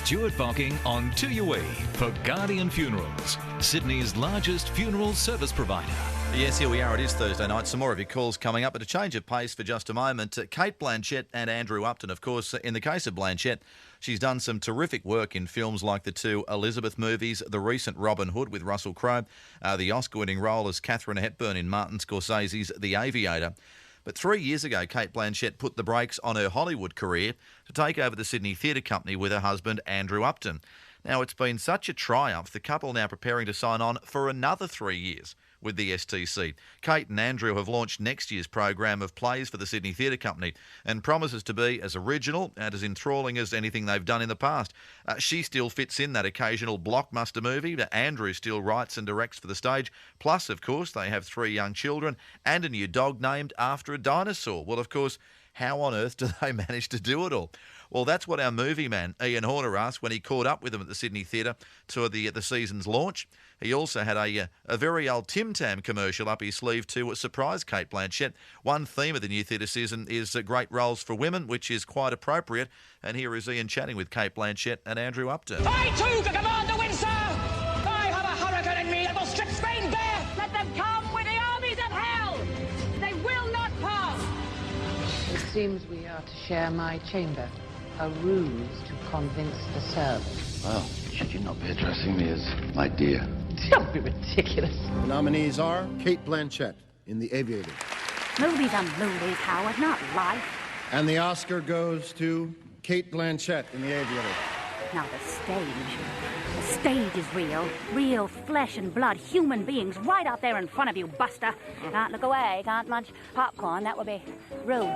Stuart Bocking on 2UE for Guardian Funerals, Sydney's largest funeral service provider. Yes, here we are. It is Thursday night. Some more of your calls coming up, but a change of pace for just a moment. Cate Blanchett and Andrew Upton, of course. In the case of Blanchett, she's done some terrific work in films like the two Elizabeth movies, the recent Robin Hood with Russell Crowe, the Oscar-winning role as Katharine Hepburn in Martin Scorsese's The Aviator. But 3 years ago, Cate Blanchett put the brakes on her Hollywood career to take over the Sydney Theatre Company with her husband, Andrew Upton. Now, it's been such a triumph, the couple now preparing to sign on for another 3 years with the STC. Cate and Andrew have launched next year's program of plays for the Sydney Theatre Company and promises to be as original and as enthralling as anything they've done in the past. She still fits in that occasional blockbuster movie, but Andrew still writes and directs for the stage. Plus, of course, they have 3 young children and a new dog named after a dinosaur. Well, of course, how on earth do they manage to do it all? Well, that's what our movie man, Ian Horner, asked when he caught up with them at the Sydney Theatre to the season's launch. He also had a very old Tim Tam commercial up his sleeve to surprise Cate Blanchett. One theme of the new theatre season is great roles for women, which is quite appropriate. And here is Ian chatting with Cate Blanchett and Andrew Upton. I too can command the wind, sir! I have a hurricane in me that will strip Spain bare! Let them come with the armies of hell! They will not pass! It seems we are to share my chamber. A ruse to convince the servants. Well, should you not be addressing me as my dear? Don't be ridiculous. The nominees are Cate Blanchett in The Aviator. Movies are movies, Howard, not life. And the Oscar goes to Cate Blanchett in The Aviator. Now the stage. The stage is real. Real flesh and blood, human beings right out there in front of you, Buster. Can't look away, can't munch popcorn, that would be rude.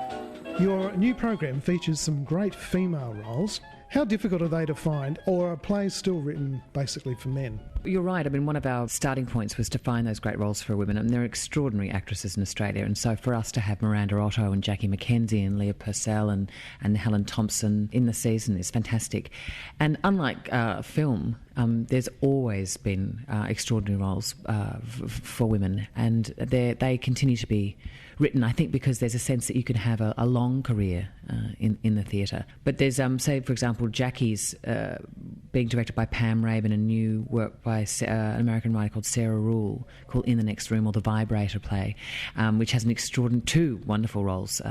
Your new program features some great female roles. How difficult are they to find, or are plays still written basically for men? You're right. I mean, one of our starting points was to find those great roles for women, and they're extraordinary actresses in Australia. And so for us to have Miranda Otto and Jackie McKenzie and Leah Purcell and Helen Thompson in the season is fantastic. And unlike film, there's always been extraordinary roles for women, and they continue to be written, I think, because there's a sense that you can have a long career in the theatre. But there's, say, for example, Jackie's being directed by Pam Rabin, a new work by an American writer called Sarah Rule, called In the Next Room, or The Vibrator play, which has an extraordinary 2 wonderful roles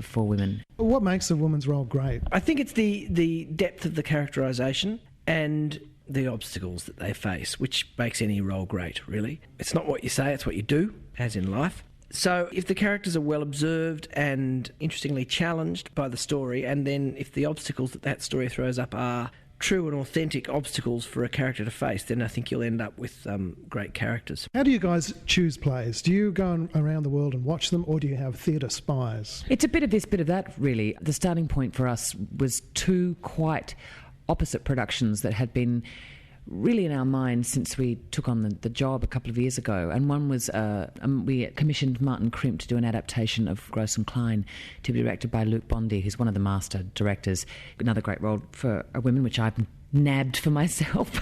for women. What makes a woman's role great? I think it's the depth of the characterisation and the obstacles that they face, which makes any role great, really. It's not what you say, it's what you do, as in life. So if the characters are well observed and interestingly challenged by the story, and then if the obstacles that story throws up are true and authentic obstacles for a character to face, then I think you'll end up with great characters. How do you guys choose plays? Do you go around the world and watch them, or do you have theatre spies? It's a bit of this, bit of that, really. The starting point for us was 2 quite opposite productions that had been really in our minds since we took on the job a couple of years ago. And one was we commissioned Martin Crimp to do an adaptation of Gross and Klein to be directed by Luke Bondi, who's one of the master directors. Another great role for a woman, which I've nabbed for myself.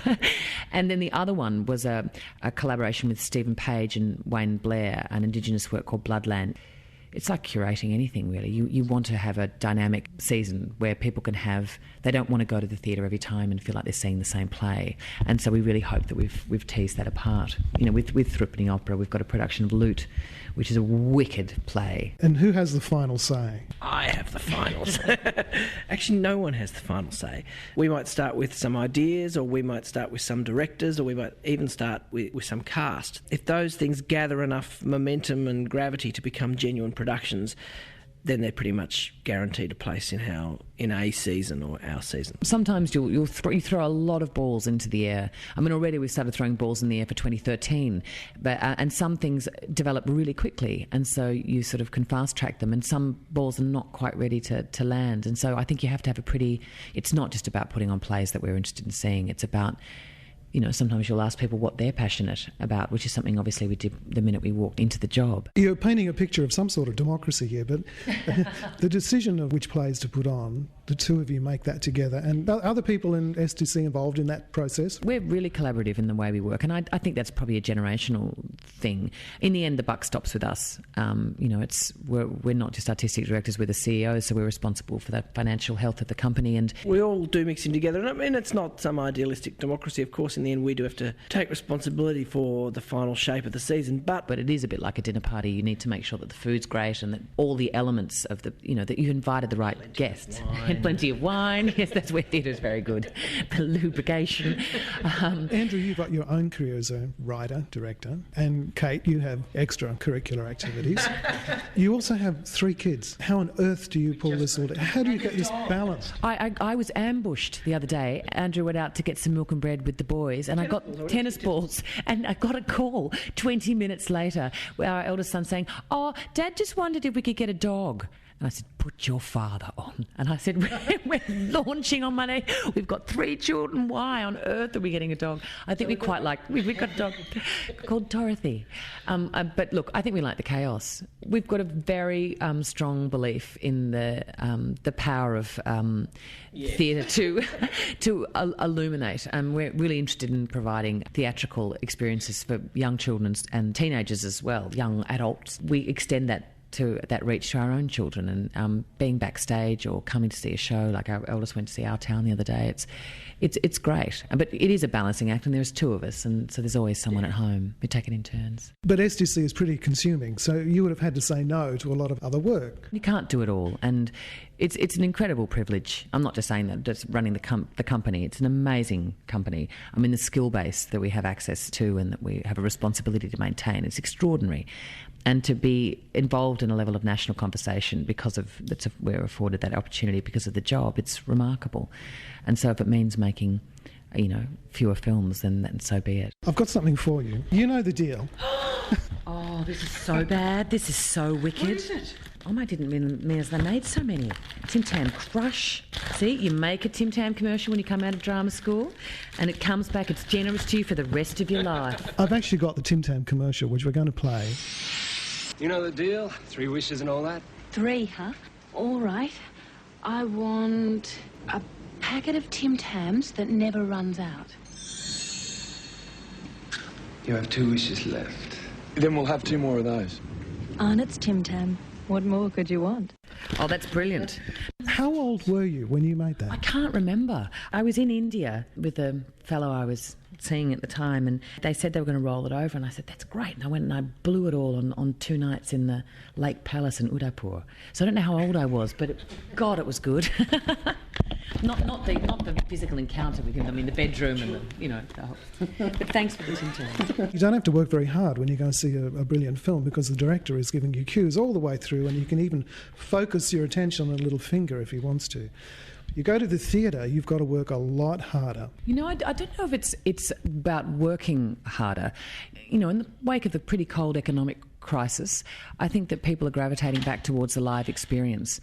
And then the other one was a collaboration with Stephen Page and Wayne Blair, an Indigenous work called Bloodland. It's like curating anything, really. You want to have a dynamic season where people can they don't want to go to the theatre every time and feel like they're seeing the same play. And so we really hope that we've teased that apart. You know, with Threepenny Opera, we've got a production of Loot, which is a wicked play. And who has the final say? I have the final say. Actually, no one has the final say. We might start with some ideas, or we might start with some directors, or we might even start with some cast. If those things gather enough momentum and gravity to become genuine productions, then they're pretty much guaranteed a place in a season or our season. Sometimes you throw a lot of balls into the air. I mean, already we've started throwing balls in the air for 2013, but and some things develop really quickly, and so you sort of can fast track them, and some balls are not quite ready to land. And so I think you have to have it's not just about putting on plays that we're interested in seeing, it's about, you know, sometimes you'll ask people what they're passionate about, which is something obviously we did the minute we walked into the job. You're painting a picture of some sort of democracy here, but the decision of which plays to put on the two of you make that together? And are other people in STC involved in that process? We're really collaborative in the way we work, and I think that's probably a generational thing. In the end, the buck stops with us. We're not just artistic directors, we're the CEOs, so we're responsible for the financial health of the company. And we all do mix in together. And I mean, it's not some idealistic democracy. Of course, in the end, we do have to take responsibility for the final shape of the season. But it is a bit like a dinner party. You need to make sure that the food's great and that all the elements of that you've invited the right guests. And plenty of wine. Yes, that's where theatre's very good. The lubrication. Andrew, you've got your own career as a writer, director, and Cate, you have extracurricular activities. You also have 3 kids. How on earth do you pull this all together? How do you get this balance? I was ambushed the other day. Andrew went out to get some milk and bread with the boys, and I got tennis balls, and I got a call 20 minutes later where our eldest son saying, "Oh, Dad just wondered if we could get a dog." And I said, "Put your father on." And I said, we're launching on Monday. We've got 3 children. Why on earth are we getting a dog? I think we quite like... We've got a dog called Dorothy. But look, I think we like the chaos. We've got a very strong belief in the power of theatre to illuminate. We're really interested in providing theatrical experiences for young children and teenagers as well, young adults. We extend that reach to our own children, and being backstage or coming to see a show, like our eldest went to see Our Town the other day. It's great, but it is a balancing act, and there's 2 of us, and so there's always someone at home. We take it in turns. But STC is pretty consuming, so you would have had to say no to a lot of other work. You can't do it all, and it's an incredible privilege. I'm not just saying that, just running the company. It's an amazing company. I mean, the skill base that we have access to and that we have a responsibility to maintain, it's extraordinary. And to be involved in a level of national conversation we're afforded that opportunity because of the job, it's remarkable. And so if it means making, fewer films, then so be it. I've got something for you. You know the deal. Oh, this is so bad. This is so wicked. What is it? Oh, I didn't realise they made so many. Tim Tam Crush. See, you make a Tim Tam commercial when you come out of drama school, and it comes back, it's generous to you for the rest of your life. I've actually got the Tim Tam commercial, which we're going to play. You know the deal? 3 wishes and all that? 3, huh? All right. I want a packet of Tim Tams that never runs out. You have 2 wishes left. Then we'll have 2 more of those. And it's Tim Tam. What more could you want? Oh, that's brilliant. How old were you when you made that? I can't remember. I was in India with a fellow I was seeing at the time, and they said they were going to roll it over, and I said, that's great. And I went and I blew it all on 2 nights in the Lake Palace in Udaipur. So I don't know how old I was, but God, it was good. Not the physical encounter with him. I mean, the bedroom and the whole... But thanks for the Tim Tam. You don't have to work very hard when you go and see a brilliant film, because the director is giving you cues all the way through, and you can even focus your attention on a little finger if he wants to. You go to the theatre, you've got to work a lot harder. I don't know if it's about working harder. In the wake of the pretty cold economic crisis, I think that people are gravitating back towards the live experience.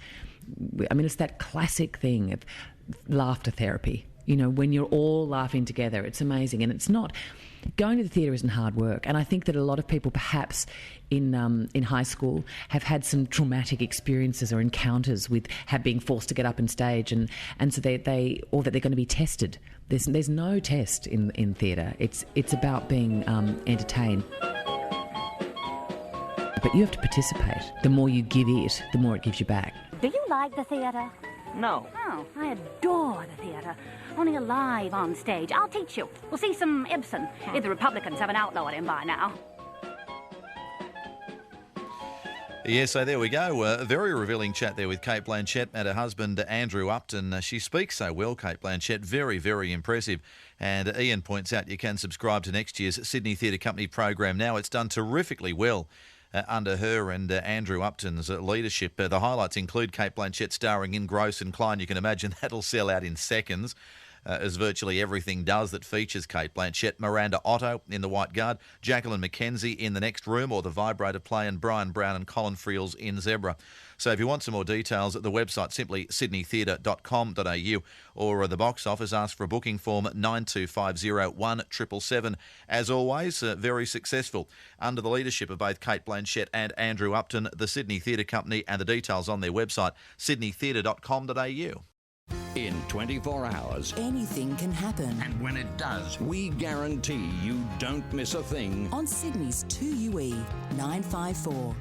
I mean, it's that classic thing of laughter therapy. When you're all laughing together, it's amazing. And it's not... Going to the theatre isn't hard work, and I think that a lot of people perhaps in high school have had some traumatic experiences or encounters with being forced to get up on stage, and so or that they're going to be tested. There's no test in theatre. It's about being entertained. But you have to participate. The more you give it, the more it gives you back. Do you like the theatre? No. Oh, I adore the theatre. Only alive on stage. I'll teach you. We'll see some Ibsen, if the Republicans haven't outlawed him by now. Yeah, so there we go. A very revealing chat there with Cate Blanchett and her husband, Andrew Upton. She speaks so well, Cate Blanchett. Very, very impressive. And Ian points out you can subscribe to next year's Sydney Theatre Company program now. It's done terrifically well under her and Andrew Upton's leadership. The highlights include Cate Blanchett starring in Gross and Klein. You can imagine that'll sell out in seconds, as virtually everything does that features Cate Blanchett. Miranda Otto in The White Guard, Jacqueline McKenzie in The Next Room or The Vibrator Play, and Brian Brown and Colin Friels in Zebra. So if you want some more details, the website simply sydneytheatre.com.au, or the box office, ask for a booking form 92501777. As always, very successful. Under the leadership of both Cate Blanchett and Andrew Upton, the Sydney Theatre Company, and the details on their website, sydneytheatre.com.au. In 24 hours, anything can happen. And when it does, we guarantee you don't miss a thing. On Sydney's 2UE 954.